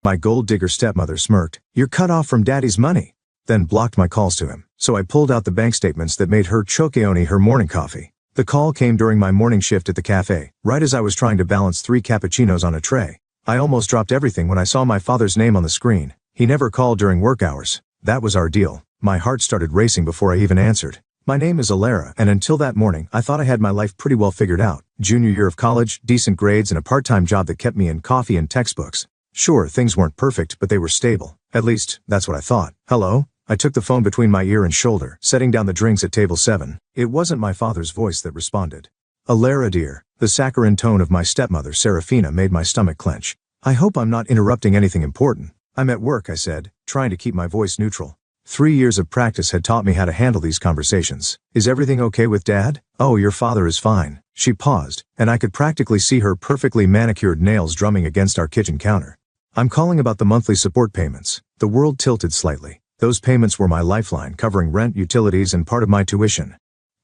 My gold digger stepmother smirked. "You're cut off from daddy's money." Then blocked my calls to him. So I pulled out the bank statements that made her chokeoni her morning coffee. The call came during my morning shift at the cafe, right as I was trying to balance 3 cappuccinos on a tray. I almost dropped everything when I saw my father's name on the screen. He never called during work hours. That was our deal. My heart started racing before I even answered. "My name is Alara, and until that morning, I thought I had my life pretty well figured out. Junior year of college, decent grades, and a part-time job that kept me in coffee and textbooks. Sure, things weren't perfect, but they were stable. At least, that's what I thought. Hello?" I took the phone between my ear and shoulder, setting down the drinks at table 7. It wasn't my father's voice that responded. "Alara dear." The saccharine tone of my stepmother, Serafina, made my stomach clench. "I hope I'm not interrupting anything important." "I'm at work," I said, trying to keep my voice neutral. 3 years of practice had taught me how to handle these conversations. "Is everything okay with Dad?" "Oh, your father is fine." She paused, and I could practically see her perfectly manicured nails drumming against our kitchen counter. "I'm calling about the monthly support payments." The world tilted slightly. Those payments were my lifeline, covering rent, utilities, and part of my tuition.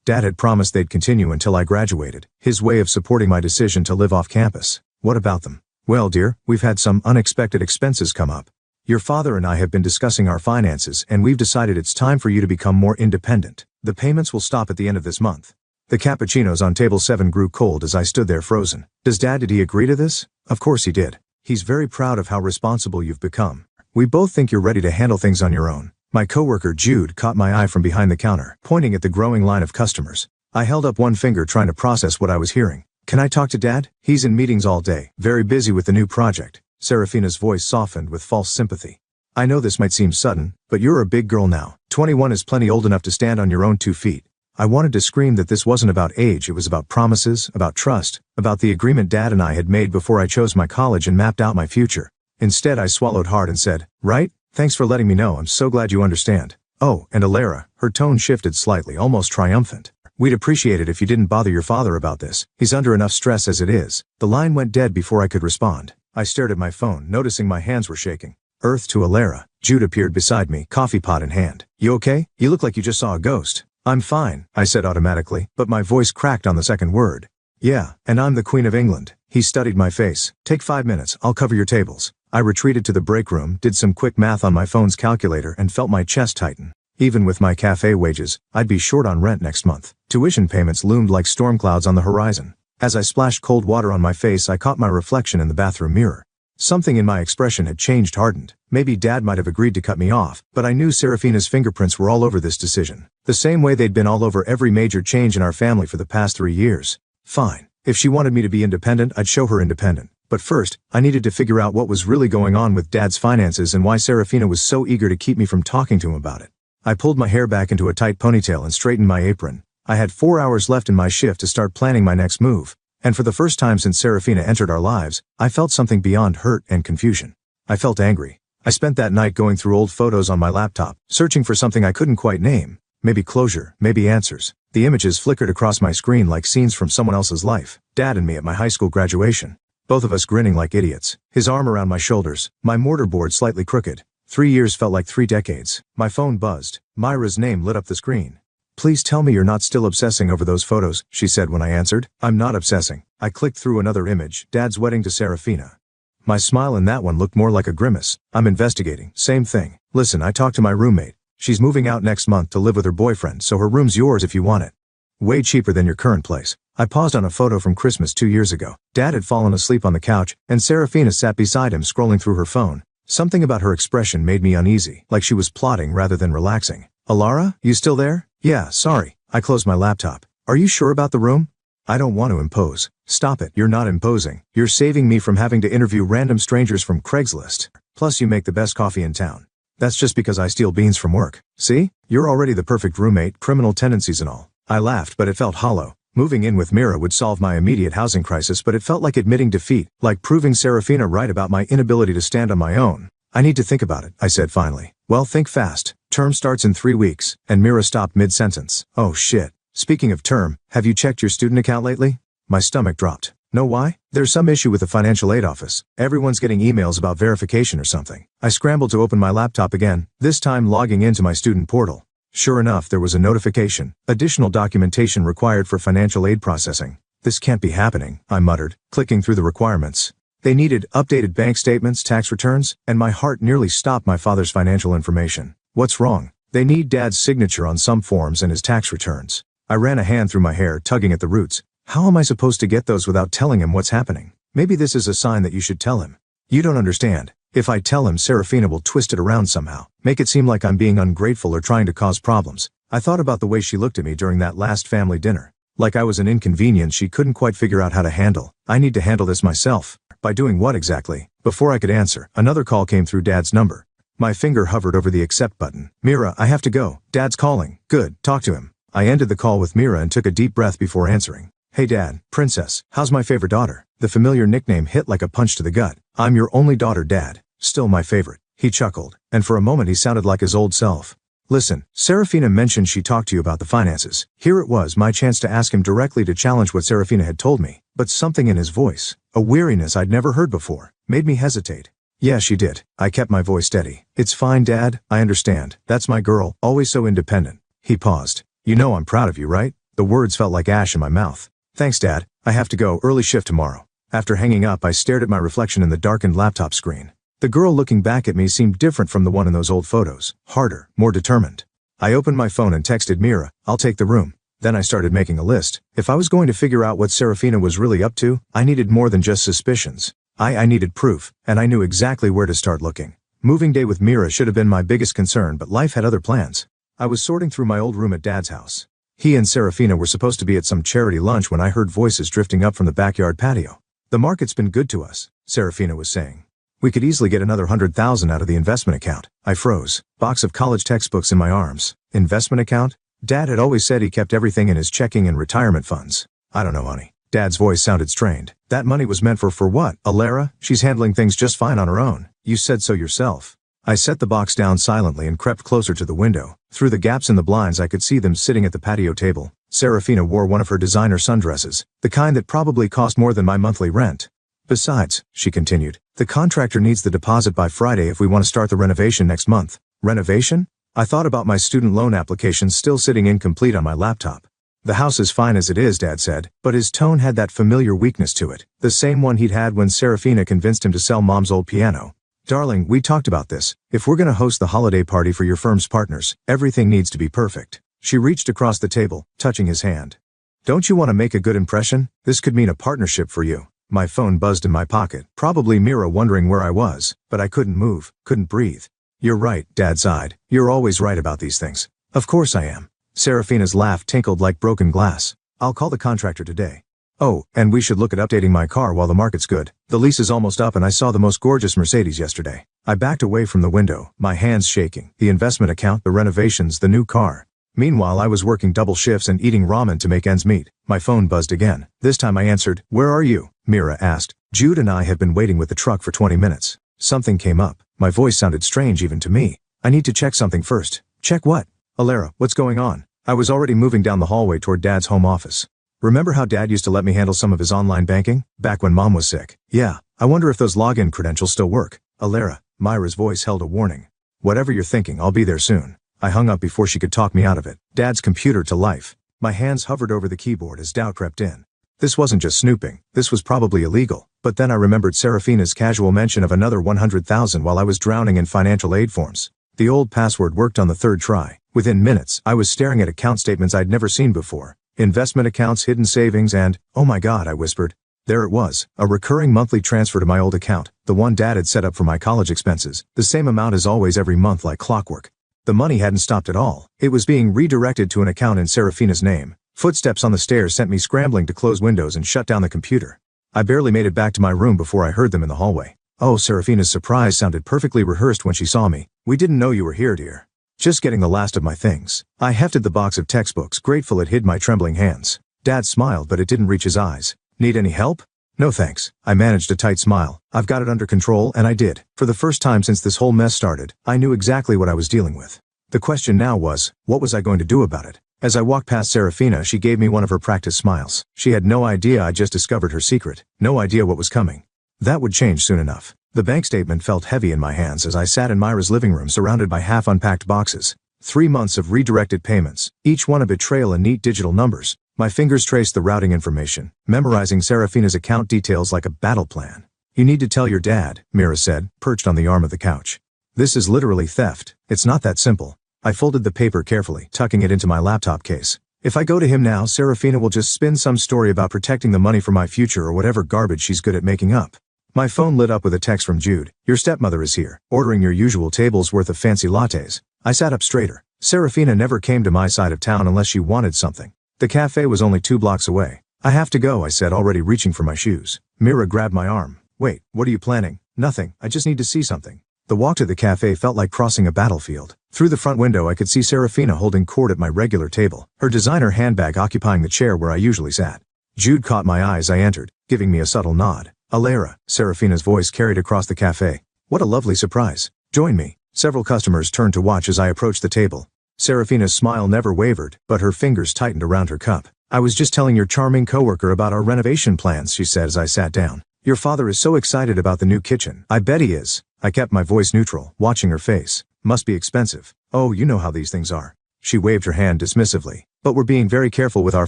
Dad had promised they'd continue until I graduated, his way of supporting my decision to live off campus. What about them? "Well, dear, we've had some unexpected expenses come up. Your father and I have been discussing our finances, and we've decided it's time for you to become more independent. The payments will stop at the end of this month." The cappuccinos on table 7 grew cold as I stood there frozen. Did he agree to this? Of course he did. He's very proud of how responsible you've become. "We both think you're ready to handle things on your own." My coworker Jude caught my eye from behind the counter, pointing at the growing line of customers. I held up one finger trying to process what I was hearing. "Can I talk to Dad? He's in meetings all day, very busy with the new project." Serafina's voice softened with false sympathy. "I know this might seem sudden, but you're a big girl now. 21 is plenty old enough to stand on your own 2 feet. I wanted to scream that this wasn't about age, it was about promises, about trust, about the agreement Dad and I had made before I chose my college and mapped out my future. Instead, I swallowed hard and said, "Right? Thanks for letting me know. I'm so glad you understand." "Oh, and Alara," her tone shifted slightly, almost triumphant. "We'd appreciate it if you didn't bother your father about this. He's under enough stress as it is." The line went dead before I could respond. I stared at my phone, noticing my hands were shaking. Earth to Alara. Jude appeared beside me, coffee pot in hand. "You okay? You look like you just saw a ghost." "I'm fine," I said automatically, but my voice cracked on the second word. "Yeah, and I'm the Queen of England." He studied my face. "Take 5 minutes, I'll cover your tables." I retreated to the break room, did some quick math on my phone's calculator, and felt my chest tighten. Even with my cafe wages, I'd be short on rent next month. Tuition payments loomed like storm clouds on the horizon. As I splashed cold water on my face, I caught my reflection in the bathroom mirror. Something in my expression had changed, hardened. Maybe Dad might have agreed to cut me off, but I knew Serafina's fingerprints were all over this decision. The same way they'd been all over every major change in our family for the past 3 years. Fine. If she wanted me to be independent, I'd show her independent. But first, I needed to figure out what was really going on with Dad's finances and why Serafina was so eager to keep me from talking to him about it. I pulled my hair back into a tight ponytail and straightened my apron. I had 4 hours left in my shift to start planning my next move. And for the first time since Serafina entered our lives, I felt something beyond hurt and confusion. I felt angry. I spent that night going through old photos on my laptop, searching for something I couldn't quite name. Maybe closure, maybe answers. The images flickered across my screen like scenes from someone else's life. Dad and me at my high school graduation. Both of us grinning like idiots. His arm around my shoulders, my mortarboard slightly crooked. 3 years felt like 3 decades. My phone buzzed. Myra's name lit up the screen. "Please tell me you're not still obsessing over those photos," she said when I answered. "I'm not obsessing." I clicked through another image, Dad's wedding to Serafina. My smile in that one looked more like a grimace. "I'm investigating." "Same thing. Listen, I talked to my roommate. She's moving out next month to live with her boyfriend, so her room's yours if you want it. Way cheaper than your current place." I paused on a photo from Christmas 2 years ago. Dad had fallen asleep on the couch, and Serafina sat beside him scrolling through her phone. Something about her expression made me uneasy, like she was plotting rather than relaxing. "Alara, you still there?" "Yeah, sorry." I closed my laptop. "Are you sure about the room?" "I don't want to impose." "Stop it, you're not imposing. You're saving me from having to interview random strangers from Craigslist. Plus you make the best coffee in town." "That's just because I steal beans from work. See? You're already the perfect roommate, criminal tendencies and all." I laughed, but it felt hollow. Moving in with Mira would solve my immediate housing crisis, but it felt like admitting defeat, like proving Serafina right about my inability to stand on my own. "I need to think about it," I said finally. "Well, think fast. Term starts in 3 weeks," and Mira stopped mid-sentence. "Oh shit. Speaking of term, have you checked your student account lately?" My stomach dropped. "Know why?" "There's some issue with the financial aid office. Everyone's getting emails about verification or something." I scrambled to open my laptop again, this time logging into my student portal. Sure enough, there was a notification. Additional documentation required for financial aid processing. "This can't be happening," I muttered, clicking through the requirements. They needed updated bank statements, tax returns, and my heart nearly stopped. My father's financial information. What's wrong? They need Dad's signature on some forms and his tax returns. I ran a hand through my hair, tugging at the roots. How am I supposed to get those without telling him what's happening? Maybe this is a sign that you should tell him. You don't understand. If I tell him, Serafina will twist it around somehow, make it seem like I'm being ungrateful or trying to cause problems. I thought about the way she looked at me during that last family dinner. Like I was an inconvenience she couldn't quite figure out how to handle. I need to handle this myself. By doing what exactly? Before I could answer, another call came through Dad's number. My finger hovered over the accept button. Mira, I have to go. Dad's calling. Good, talk to him. I ended the call with Mira and took a deep breath before answering. Hey Dad, Princess, how's my favorite daughter? The familiar nickname hit like a punch to the gut. I'm your only daughter, Dad. Still my favorite. He chuckled, and for a moment he sounded like his old self. Listen, Serafina mentioned she talked to you about the finances. Here it was, my chance to ask him directly to challenge what Serafina had told me, but something in his voice, a weariness I'd never heard before, made me hesitate. Yeah, she did. I kept my voice steady. It's fine, Dad, I understand. That's my girl, always so independent. He paused. You know I'm proud of you, right? The words felt like ash in my mouth. Thanks, Dad. I have to go, early shift tomorrow. After hanging up, I stared at my reflection in the darkened laptop screen. The girl looking back at me seemed different from the one in those old photos, harder, more determined. I opened my phone and texted Mira, I'll take the room. Then I started making a list. If I was going to figure out what Serafina was really up to, I needed more than just suspicions. I needed proof, and I knew exactly where to start looking. Moving day with Mira should have been my biggest concern, but life had other plans. I was sorting through my old room at Dad's house. He and Serafina were supposed to be at some charity lunch when I heard voices drifting up from the backyard patio. The market's been good to us, Serafina was saying. We could easily get another 100,000 out of the investment account. I froze. Box of college textbooks in my arms. Investment account? Dad had always said he kept everything in his checking and retirement funds. I don't know, honey. Dad's voice sounded strained. That money was meant for what? Alara? She's handling things just fine on her own. You said so yourself. I set the box down silently and crept closer to the window. Through the gaps in the blinds I could see them sitting at the patio table. Serafina wore one of her designer sundresses, the kind that probably cost more than my monthly rent. Besides, she continued, the contractor needs the deposit by Friday if we want to start the renovation next month. Renovation? I thought about my student loan application still sitting incomplete on my laptop. The house is fine as it is, Dad said, but his tone had that familiar weakness to it, the same one he'd had when Serafina convinced him to sell Mom's old piano. Darling, we talked about this. If we're going to host the holiday party for your firm's partners, everything needs to be perfect. She reached across the table, touching his hand. Don't you want to make a good impression? This could mean a partnership for you. My phone buzzed in my pocket, probably Mira wondering where I was, but I couldn't move, couldn't breathe. You're right, Dad sighed. You're always right about these things. Of course I am. Serafina's laugh tinkled like broken glass. I'll call the contractor today. Oh, and we should look at updating my car while the market's good. The lease is almost up and I saw the most gorgeous Mercedes yesterday. I backed away from the window, my hands shaking. The investment account, the renovations, the new car. Meanwhile, I was working double shifts and eating ramen to make ends meet. My phone buzzed again. This time I answered. Where are you? Mira asked. Jude and I have been waiting with the truck for 20 minutes. Something came up. My voice sounded strange even to me. I need to check something first. Check what? Alara, what's going on? I was already moving down the hallway toward Dad's home office. Remember how Dad used to let me handle some of his online banking? Back when Mom was sick. Yeah. I wonder if those login credentials still work. Alara, Myra's voice held a warning. Whatever you're thinking, I'll be there soon. I hung up before she could talk me out of it. Dad's computer to life. My hands hovered over the keyboard as doubt crept in. This wasn't just snooping. This was probably illegal. But then I remembered Serafina's casual mention of another 100,000 while I was drowning in financial aid forms. The old password worked on the third try. Within minutes, I was staring at account statements I'd never seen before. Investment accounts, hidden savings, and, oh my God, I whispered. There it was, a recurring monthly transfer to my old account, the one Dad had set up for my college expenses, the same amount as always every month like clockwork. The money hadn't stopped at all. It was being redirected to an account in Serafina's name. Footsteps on the stairs sent me scrambling to close windows and shut down the computer. I barely made it back to my room before I heard them in the hallway. Oh, Serafina's surprise sounded perfectly rehearsed when she saw me. We didn't know you were here, dear. Just getting the last of my things. I hefted the box of textbooks, grateful it hid my trembling hands. Dad smiled, but it didn't reach his eyes. Need any help? No thanks. I managed a tight smile. I've got it under control, and I did. For the first time since this whole mess started, I knew exactly what I was dealing with. The question now was, what was I going to do about it? As I walked past Serafina, she gave me one of her practice smiles. She had no idea I just discovered her secret. No idea what was coming. That would change soon enough. The bank statement felt heavy in my hands as I sat in Myra's living room surrounded by half-unpacked boxes. 3 months of redirected payments, each one a betrayal in neat digital numbers. My fingers traced the routing information, memorizing Serafina's account details like a battle plan. You need to tell your dad, Mira said, perched on the arm of the couch. This is literally theft. It's not that simple. I folded the paper carefully, tucking it into my laptop case. If I go to him now, Serafina will just spin some story about protecting the money for my future or whatever garbage she's good at making up. My phone lit up with a text from Jude. Your stepmother is here, ordering your usual table's worth of fancy lattes. I sat up straighter. Serafina never came to my side of town unless she wanted something. The cafe was only 2 blocks away. I have to go, I said, already reaching for my shoes. Mira grabbed my arm. Wait, what are you planning? Nothing, I just need to see something. The walk to the cafe felt like crossing a battlefield. Through the front window I could see Serafina holding court at my regular table, her designer handbag occupying the chair where I usually sat. Jude caught my eye as I entered, giving me a subtle nod. Alara, Serafina's voice carried across the cafe. What a lovely surprise. Join me. Several customers turned to watch as I approached the table. Serafina's smile never wavered, but her fingers tightened around her cup. I was just telling your charming coworker about our renovation plans, she said as I sat down. Your father is so excited about the new kitchen. I bet he is. I kept my voice neutral, watching her face. Must be expensive. Oh, you know how these things are. She waved her hand dismissively. But we're being very careful with our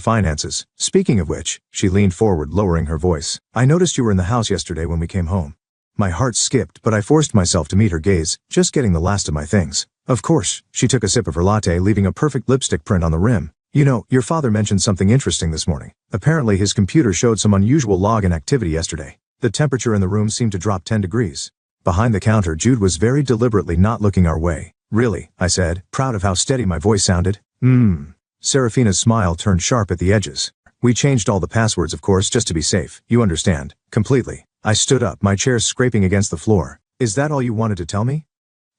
finances. Speaking of which, she leaned forward, lowering her voice. I noticed you were in the house yesterday when we came home. My heart skipped, but I forced myself to meet her gaze, just getting the last of my things. Of course, she took a sip of her latte, leaving a perfect lipstick print on the rim. You know, your father mentioned something interesting this morning. Apparently his computer showed some unusual login activity yesterday. The temperature in the room seemed to drop 10 degrees. Behind the counter, Jude was very deliberately not looking our way. Really, I said, proud of how steady my voice sounded. Serafina's smile turned sharp at the edges. We changed all the passwords, of course, just to be safe. You understand. Completely. I stood up, my chair scraping against the floor. Is that all you wanted to tell me?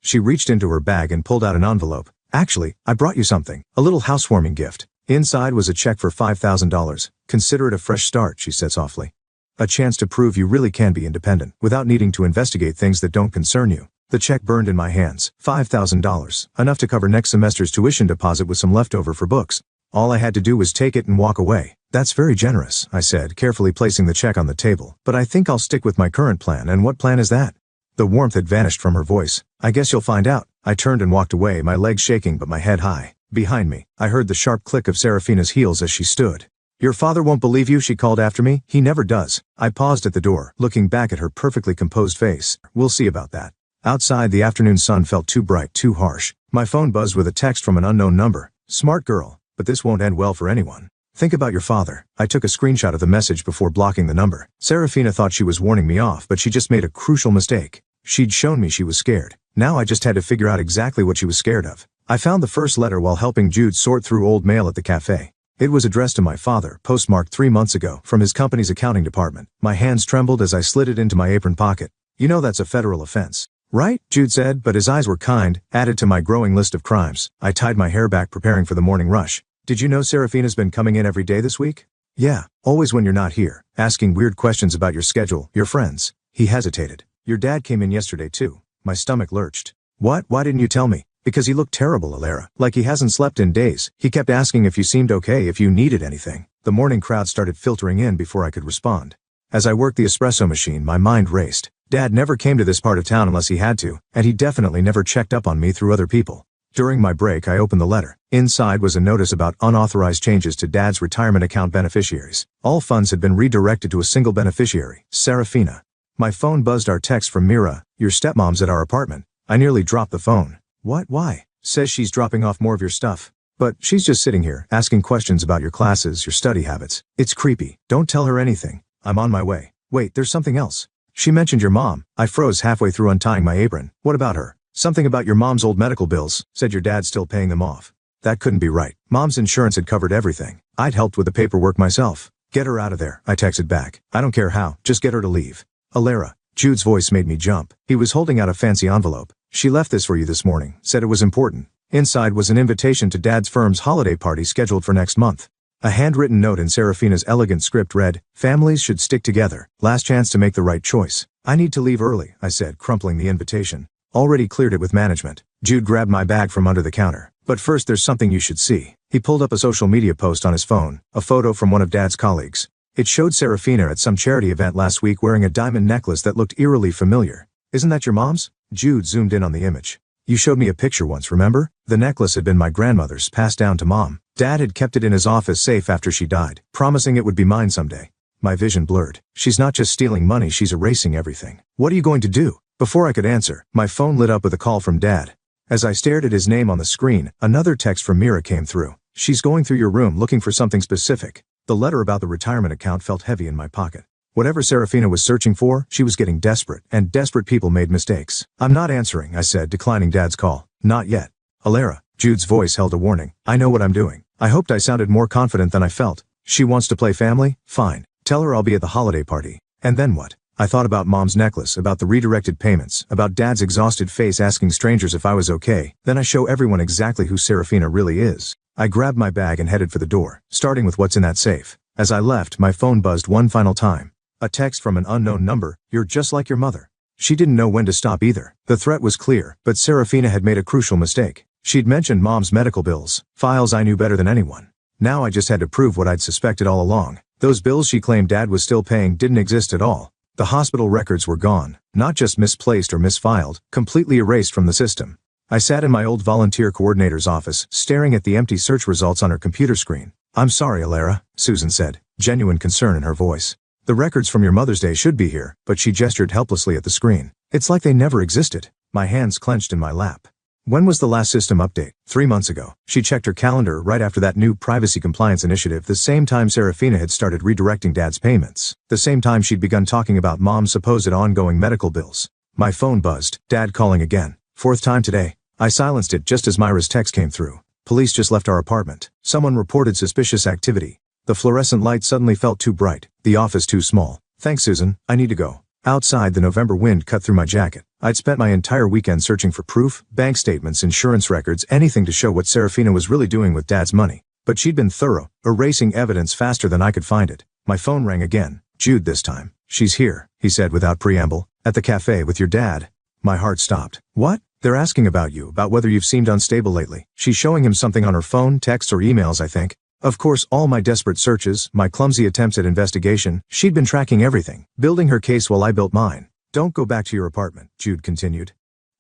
She reached into her bag and pulled out an envelope. Actually, I brought you something. A little housewarming gift. Inside was a check for $5,000. Consider it a fresh start, she said softly. A chance to prove you really can be independent, without needing to investigate things that don't concern you. The check burned in my hands. $5,000. Enough to cover next semester's tuition deposit with some leftover for books. All I had to do was take it and walk away. That's very generous, I said, carefully placing the check on the table. But I think I'll stick with my current plan. And what plan is that? The warmth had vanished from her voice. I guess you'll find out. I turned and walked away, my legs shaking but my head high. Behind me, I heard the sharp click of Serafina's heels as she stood. Your father won't believe you, she called after me. He never does. I paused at the door, looking back at her perfectly composed face. We'll see about that. Outside, the afternoon sun felt too bright, too harsh. My phone buzzed with a text from an unknown number. Smart girl, but this won't end well for anyone. Think about your father. I took a screenshot of the message before blocking the number. Serafina thought she was warning me off, but she just made a crucial mistake. She'd shown me she was scared. Now I just had to figure out exactly what she was scared of. I found the first letter while helping Jude sort through old mail at the cafe. It was addressed to my father, postmarked 3 months ago, from his company's accounting department. My hands trembled as I slid it into my apron pocket. You know that's a federal offense. Right? Jude said, but his eyes were kind, added to my growing list of crimes. I tied my hair back, preparing for the morning rush. Did you know Serafina's been coming in every day this week? Yeah, always when you're not here, asking weird questions about your schedule, your friends. He hesitated. Your dad came in yesterday too. My stomach lurched. What? Why didn't you tell me? Because he looked terrible, Alara. Like he hasn't slept in days. He kept asking if you seemed okay, if you needed anything. The morning crowd started filtering in before I could respond. As I worked the espresso machine, my mind raced. Dad never came to this part of town unless he had to, and he definitely never checked up on me through other people. During my break, I opened the letter. Inside was a notice about unauthorized changes to Dad's retirement account beneficiaries. All funds had been redirected to a single beneficiary, Serafina. My phone buzzed. Our text from Mira. Your stepmom's at our apartment. I nearly dropped the phone. What? Why? Says she's dropping off more of your stuff. But she's just sitting here, asking questions about your classes, your study habits. It's creepy. Don't tell her anything. I'm on my way. Wait, there's something else. She mentioned your mom. I froze halfway through untying my apron. What about her? Something about your mom's old medical bills. Said your dad's still paying them off. That couldn't be right. Mom's insurance had covered everything. I'd helped with the paperwork myself. Get her out of there, I texted back. I don't care how, just get her to leave. Alara. Jude's voice made me jump. He was holding out a fancy envelope. She left this for you this morning, said it was important. Inside was an invitation to Dad's firm's holiday party scheduled for next month. A handwritten note in Serafina's elegant script read, families should stick together. Last chance to make the right choice. I need to leave early, I said, crumpling the invitation. Already cleared it with management. Jude grabbed my bag from under the counter. But first there's something you should see. He pulled up a social media post on his phone, a photo from one of Dad's colleagues. It showed Serafina at some charity event last week wearing a diamond necklace that looked eerily familiar. Isn't that your mom's? Jude zoomed in on the image. You showed me a picture once, remember? The necklace had been my grandmother's, passed down to Mom. Dad had kept it in his office safe after she died, promising it would be mine someday. My vision blurred. She's not just stealing money, she's erasing everything. What are you going to do? Before I could answer, my phone lit up with a call from Dad. As I stared at his name on the screen, another text from Mira came through. She's going through your room looking for something specific. The letter about the retirement account felt heavy in my pocket. Whatever Serafina was searching for, she was getting desperate, and desperate people made mistakes. I'm not answering, I said, declining Dad's call. Not yet. Alara, Jude's voice held a warning. I know what I'm doing. I hoped I sounded more confident than I felt. She wants to play family? Fine. Tell her I'll be at the holiday party. And then what? I thought about Mom's necklace, about the redirected payments, about Dad's exhausted face asking strangers if I was okay. Then I show everyone exactly who Serafina really is. I grabbed my bag and headed for the door, starting with what's in that safe. As I left, my phone buzzed one final time. A text from an unknown number. You're just like your mother. She didn't know when to stop either. The threat was clear, but Serafina had made a crucial mistake. She'd mentioned Mom's medical bills, files I knew better than anyone. Now I just had to prove what I'd suspected all along. Those bills she claimed Dad was still paying didn't exist at all. The hospital records were gone, not just misplaced or misfiled, completely erased from the system. I sat in my old volunteer coordinator's office, staring at the empty search results on her computer screen. I'm sorry, Alara, Susan said, genuine concern in her voice. The records from your Mother's Day should be here, but she gestured helplessly at the screen. It's like they never existed. My hands clenched in my lap. When was the last system update? 3 months ago. She checked her calendar right after that new privacy compliance initiative, the same time Serafina had started redirecting Dad's payments. The same time she'd begun talking about Mom's supposed ongoing medical bills. My phone buzzed. Dad calling again. 4th time today. I silenced it just as Myra's text came through. Police just left our apartment. Someone reported suspicious activity. The fluorescent light suddenly felt too bright, the office too small. Thanks, Susan, I need to go. Outside, the November wind cut through my jacket. I'd spent my entire weekend searching for proof, bank statements, insurance records, anything to show what Serafina was really doing with Dad's money. But she'd been thorough, erasing evidence faster than I could find it. My phone rang again. Jude this time. She's here, he said without preamble. At the cafe with your dad. My heart stopped. What? They're asking about you, about whether you've seemed unstable lately. She's showing him something on her phone, texts or emails, I think. Of course, all my desperate searches, my clumsy attempts at investigation, she'd been tracking everything, building her case while I built mine. Don't go back to your apartment, Jude continued.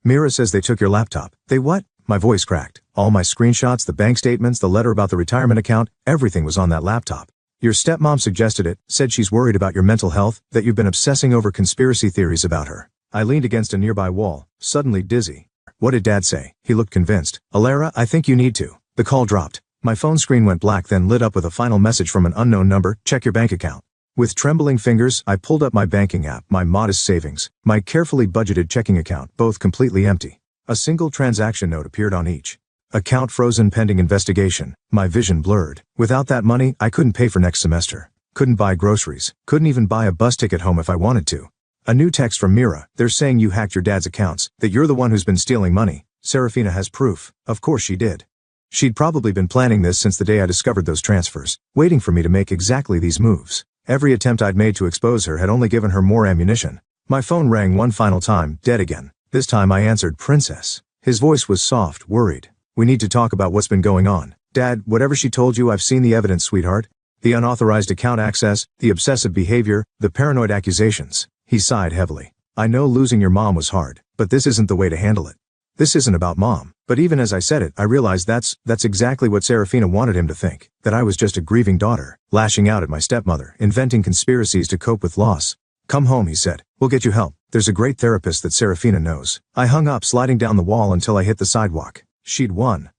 Mira says they took your laptop. They what? My voice cracked. All my screenshots, the bank statements, the letter about the retirement account, everything was on that laptop. Your stepmom suggested it, said she's worried about your mental health, that you've been obsessing over conspiracy theories about her. I leaned against a nearby wall, suddenly dizzy. What did Dad say? He looked convinced. Alara, I think you need to. The call dropped. My phone screen went black, then lit up with a final message from an unknown number. Check your bank account. With trembling fingers, I pulled up my banking app, my modest savings, my carefully budgeted checking account, both completely empty. A single transaction note appeared on each. Account frozen pending investigation. My vision blurred. Without that money, I couldn't pay for next semester. Couldn't buy groceries. Couldn't even buy a bus ticket home if I wanted to. A new text from Mira. They're saying you hacked your dad's accounts, that you're the one who's been stealing money. Serafina has proof. Of course she did. She'd probably been planning this since the day I discovered those transfers, waiting for me to make exactly these moves. Every attempt I'd made to expose her had only given her more ammunition. My phone rang one final time, dead again. This time I answered Princess. His voice was soft, worried. We need to talk about what's been going on. Dad, whatever she told you, I've seen the evidence, sweetheart. The unauthorized account access, the obsessive behavior, the paranoid accusations. He sighed heavily. I know losing your mom was hard, but this isn't the way to handle it. This isn't about Mom. But even as I said it, I realized that's exactly what Serafina wanted him to think, that I was just a grieving daughter, lashing out at my stepmother, inventing conspiracies to cope with loss. Come home, he said. We'll get you help. There's a great therapist that Serafina knows. I hung up, sliding down the wall until I hit the sidewalk. She'd won.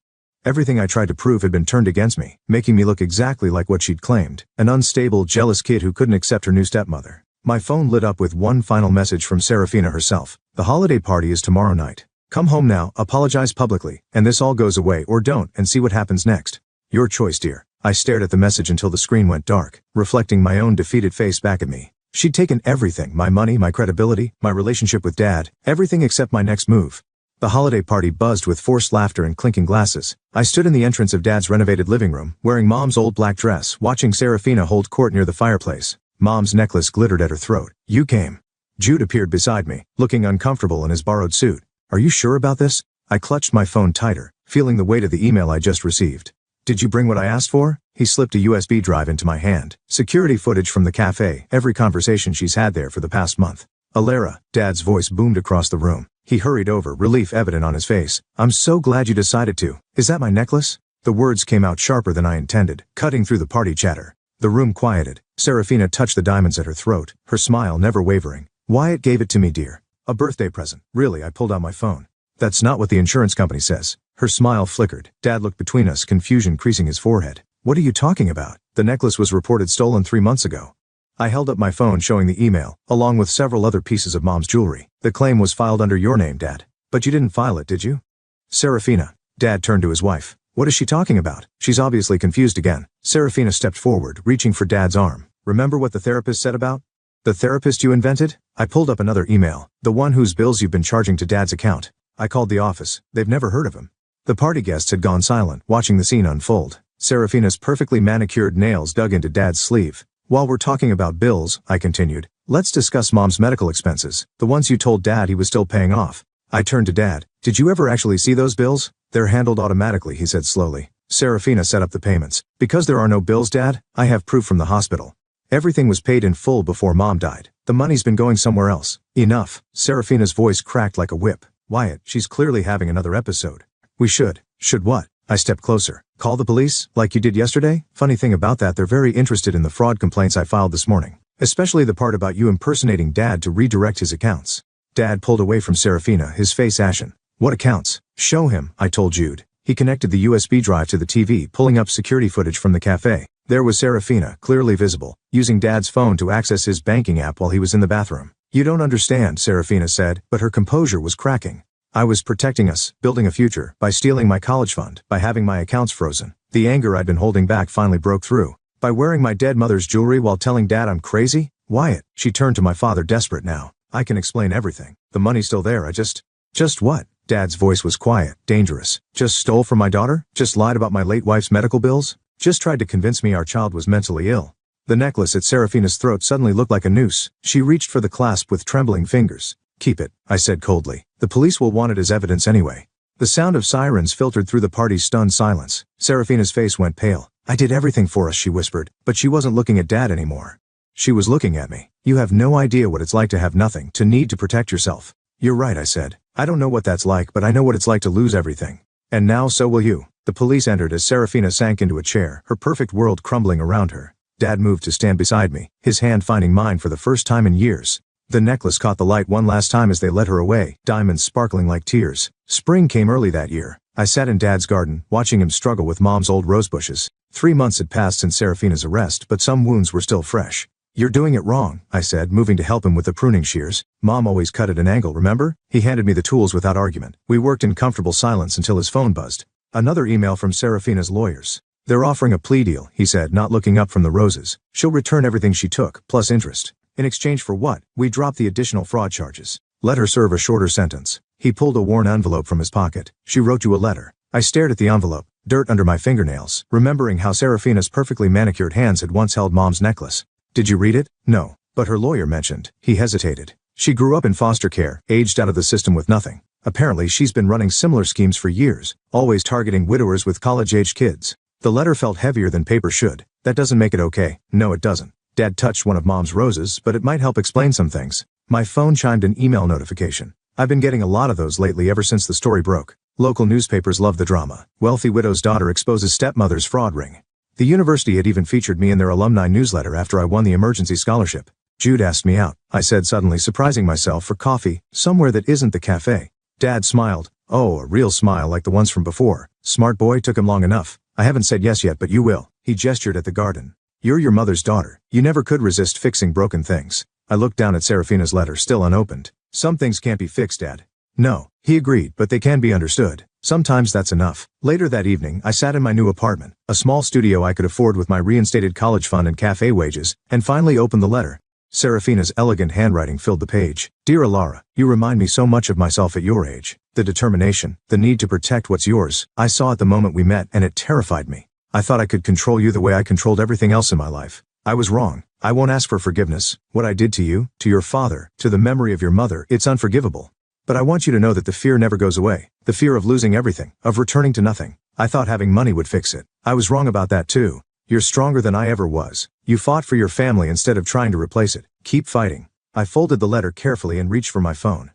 Everything I tried to prove had been turned against me, making me look exactly like what she'd claimed, an unstable, jealous kid who couldn't accept her new stepmother. My phone lit up with one final message from Serafina herself. The holiday party is tomorrow night. Come home now, apologize publicly, and this all goes away, or don't, and see what happens next. Your choice, dear. I stared at the message until the screen went dark, reflecting my own defeated face back at me. She'd taken everything, my money, my credibility, my relationship with Dad, everything except my next move. The holiday party buzzed with forced laughter and clinking glasses. I stood in the entrance of Dad's renovated living room, wearing Mom's old black dress, watching Serafina hold court near the fireplace. Mom's necklace glittered at her throat. You came. Jude appeared beside me, looking uncomfortable in his borrowed suit. Are you sure about this? I clutched my phone tighter, feeling the weight of the email I just received. Did you bring what I asked for? He slipped a USB drive into my hand. Security footage from the cafe, every conversation she's had there for the past month. Alara, Dad's voice boomed across the room. He hurried over, relief evident on his face. I'm so glad you decided to. Is that my necklace? The words came out sharper than I intended, cutting through the party chatter. The room quieted. Serafina touched the diamonds at her throat, her smile never wavering. Wyatt gave it to me, dear. A birthday present. Really, I pulled out my phone. That's not what the insurance company says. Her smile flickered. Dad looked between us, confusion creasing his forehead. What are you talking about? The necklace was reported stolen 3 months ago. I held up my phone showing the email, along with several other pieces of Mom's jewelry. The claim was filed under your name, Dad. But you didn't file it, did you? Serafina. Dad turned to his wife. What is she talking about? She's obviously confused again. Serafina stepped forward, reaching for Dad's arm. Remember what the therapist said about? The therapist you invented? I pulled up another email. The one whose bills you've been charging to Dad's account. I called the office. They've never heard of him. The party guests had gone silent, watching the scene unfold. Serafina's perfectly manicured nails dug into Dad's sleeve. While we're talking about bills, I continued, let's discuss Mom's medical expenses, the ones you told Dad he was still paying off. I turned to Dad. Did you ever actually see those bills? They're handled automatically, he said slowly. Serafina set up the payments. Because there are no bills, Dad, I have proof from the hospital. Everything was paid in full before Mom died. The money's been going somewhere else. Enough. Serafina's voice cracked like a whip. Wyatt, she's clearly having another episode. We should. Should what? I stepped closer. Call the police, like you did yesterday? Funny thing about that, they're very interested in the fraud complaints I filed this morning. Especially the part about you impersonating Dad to redirect his accounts. Dad pulled away from Serafina, his face ashen. What accounts? Show him, I told Jude. He connected the USB drive to the TV, pulling up security footage from the cafe. There was Serafina, clearly visible, using Dad's phone to access his banking app while he was in the bathroom. You don't understand, Serafina said, but her composure was cracking. I was protecting us, building a future, by stealing my college fund, by having my accounts frozen. The anger I'd been holding back finally broke through. By wearing my dead mother's jewelry while telling Dad I'm crazy? Wyatt, she turned to my father, desperate now. I can explain everything. The money's still there, Just what? Dad's voice was quiet, dangerous. Just stole from my daughter? Just lied about my late wife's medical bills? Just tried to convince me our child was mentally ill. The necklace at Serafina's throat suddenly looked like a noose. She reached for the clasp with trembling fingers. Keep it, I said coldly. The police will want it as evidence anyway. The sound of sirens filtered through the party's stunned silence. Serafina's face went pale. I did everything for us, she whispered, but she wasn't looking at Dad anymore. She was looking at me. You have no idea what it's like to have nothing, to need to protect yourself. You're right, I said. I don't know what that's like, but I know what it's like to lose everything. And now so will you. The police entered as Serafina sank into a chair, her perfect world crumbling around her. Dad moved to stand beside me, his hand finding mine for the first time in years. The necklace caught the light one last time as they led her away, diamonds sparkling like tears. Spring came early that year. I sat in Dad's garden, watching him struggle with Mom's old rosebushes. 3 months had passed since Serafina's arrest, but some wounds were still fresh. You're doing it wrong, I said, moving to help him with the pruning shears. Mom always cut at an angle, remember? He handed me the tools without argument. We worked in comfortable silence until his phone buzzed. Another email from Serafina's lawyers. They're offering a plea deal, he said, not looking up from the roses. She'll return everything she took, plus interest. In exchange for what? We dropped the additional fraud charges. Let her serve a shorter sentence. He pulled a worn envelope from his pocket. She wrote you a letter. I stared at the envelope, dirt under my fingernails, remembering how Serafina's perfectly manicured hands had once held Mom's necklace. Did you read it? No. But her lawyer mentioned. He hesitated. She grew up in foster care, aged out of the system with nothing. Apparently she's been running similar schemes for years, always targeting widowers with college-aged kids. The letter felt heavier than paper should. That doesn't make it okay. No, it doesn't. Dad touched one of Mom's roses, but it might help explain some things. My phone chimed an email notification. I've been getting a lot of those lately ever since the story broke. Local newspapers love the drama. Wealthy widow's daughter exposes stepmother's fraud ring. The university had even featured me in their alumni newsletter after I won the emergency scholarship. Jude asked me out, I said, suddenly surprising myself, for coffee, somewhere that isn't the cafe. Dad smiled. Oh, a real smile like the ones from before. Smart boy, took him long enough. I haven't said yes yet, but you will. He gestured at the garden. You're your mother's daughter. You never could resist fixing broken things. I looked down at Serafina's letter, still unopened. Some things can't be fixed, Dad. No, he agreed, but they can be understood. Sometimes that's enough. Later that evening, I sat in my new apartment, a small studio I could afford with my reinstated college fund and cafe wages, and finally opened the letter. Serafina's elegant handwriting filled the page. Dear Alara, you remind me so much of myself at your age. The determination, the need to protect what's yours, I saw at the moment we met, and it terrified me. I thought I could control you the way I controlled everything else in my life. I was wrong. I won't ask for forgiveness. What I did to you, to your father, to the memory of your mother, it's unforgivable. But I want you to know that the fear never goes away. The fear of losing everything, of returning to nothing. I thought having money would fix it. I was wrong about that too. You're stronger than I ever was. You fought for your family instead of trying to replace it. Keep fighting. I folded the letter carefully and reached for my phone.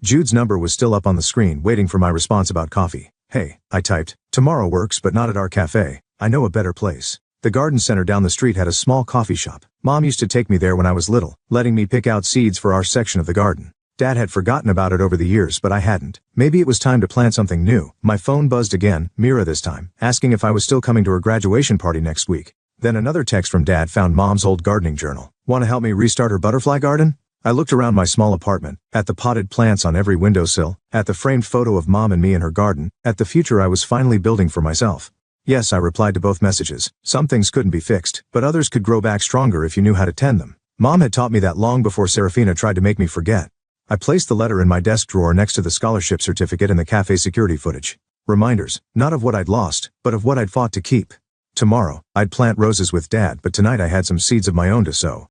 Jude's number was still up on the screen, waiting for my response about coffee. Hey, I typed. Tomorrow works, but not at our cafe. I know a better place. The garden center down the street had a small coffee shop. Mom used to take me there when I was little, letting me pick out seeds for our section of the garden. Dad had forgotten about it over the years, but I hadn't. Maybe it was time to plant something new. My phone buzzed again, Mira this time, asking if I was still coming to her graduation party next week. Then another text from Dad found Mom's old gardening journal. Want to help me restart her butterfly garden? I looked around my small apartment, at the potted plants on every windowsill, at the framed photo of Mom and me in her garden, at the future I was finally building for myself. Yes, I replied to both messages. Some things couldn't be fixed, but others could grow back stronger if you knew how to tend them. Mom had taught me that long before Serafina tried to make me forget. I placed the letter in my desk drawer next to the scholarship certificate and the cafe security footage. Reminders, not of what I'd lost, but of what I'd fought to keep. Tomorrow, I'd plant roses with Dad, but tonight I had some seeds of my own to sow.